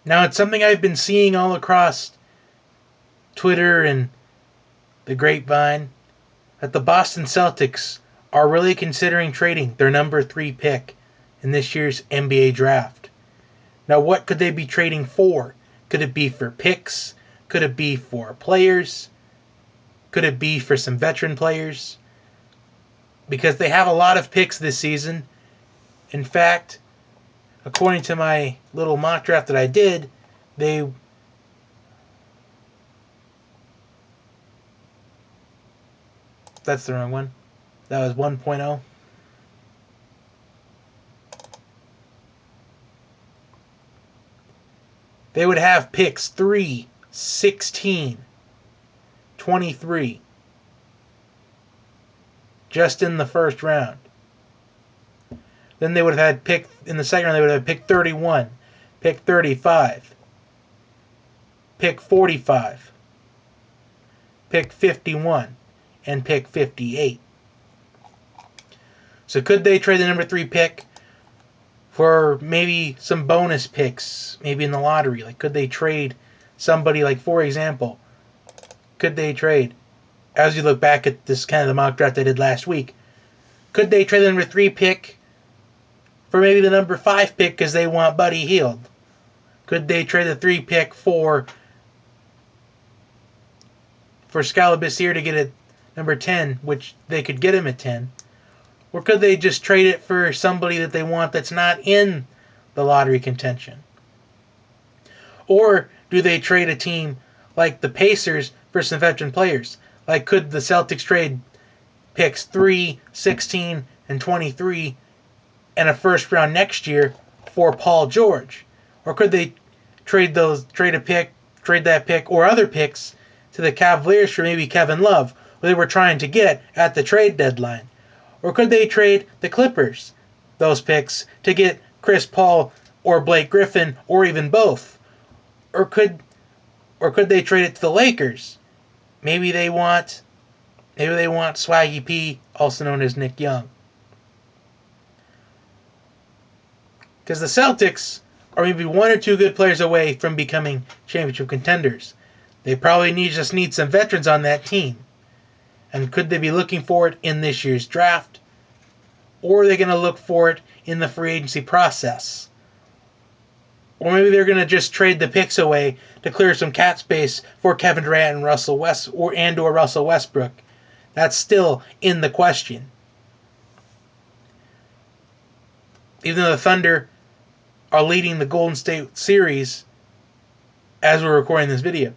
Now, it's something I've been seeing all across Twitter and the grapevine that the Boston Celtics are really considering trading their number 3 pick in this year's NBA draft. Now, what could they be trading for? Could it be for picks? Could it be for players? Could it be for some veteran players? Because they have a lot of picks this season. In fact, according to my little mock draft that I did, that's the wrong one. That was 1.0. They would have picks 3, 16, 23 just in the first round. Then they would have had pick in the second round. They would have pick 31, pick 35, pick 45, pick 51, and pick 58. So could they trade the number 3 pick for maybe some bonus picks, maybe in the lottery? Like, could they trade somebody, like, for example, could they trade, as you look back at this kind of the mock draft I did last week, could they trade the number 3 pick for maybe the number 5 pick because they want Buddy Hield? Could they trade the 3 pick for Scalabus to get it number 10, which they could get him at 10? Or could they just trade it for somebody that they want that's not in the lottery contention? Or do they trade a team like the Pacers for some veteran players? Like, could the Celtics trade picks 3, 16, and 23 and a first round next year for Paul George? Or could they trade that pick or other picks to the Cavaliers for maybe Kevin Love, who they were trying to get at the trade deadline? Or could they trade the Clippers those picks to get Chris Paul or Blake Griffin or even both? Or could they trade it to the Lakers? Maybe they want Swaggy P, also known as Nick Young. Because the Celtics are maybe 1 or 2 good players away from becoming championship contenders. They probably just need some veterans on that team. And could they be looking for it in this year's draft? Or are they going to look for it in the free agency process? Or maybe they're going to just trade the picks away to clear some cap space for Kevin Durant and Russell Westbrook. That's still in the question. Even though the Thunder are leading the Golden State series as we're recording this video.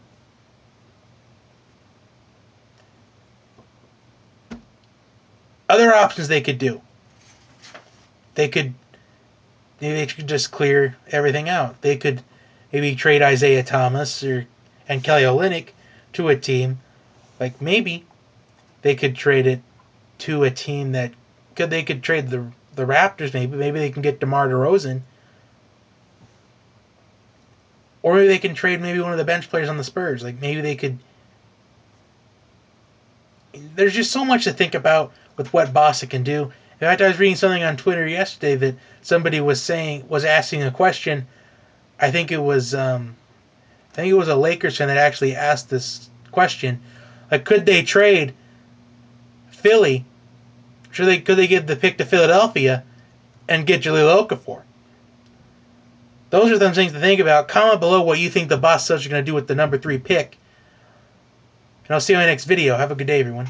Other options they could do. Maybe they could just clear everything out. They could maybe trade Isaiah Thomas and Kelly Olynyk to a team. Like, maybe they could trade it to a team that they could trade the Raptors. Maybe they can get DeMar DeRozan. Or maybe they can trade maybe one of the bench players on the Spurs. Like, maybe they could. There's just so much to think about with what Boston can do. In fact, I was reading something on Twitter yesterday that somebody was asking a question. I think it was a Lakers fan that actually asked this question. Like, could they trade Philly? Could they give the pick to Philadelphia and get Jahlil Okafor? Those are some things to think about. Comment below what you think the Boston Celtics are going to do with the number 3 pick. And I'll see you in my next video. Have a good day, everyone.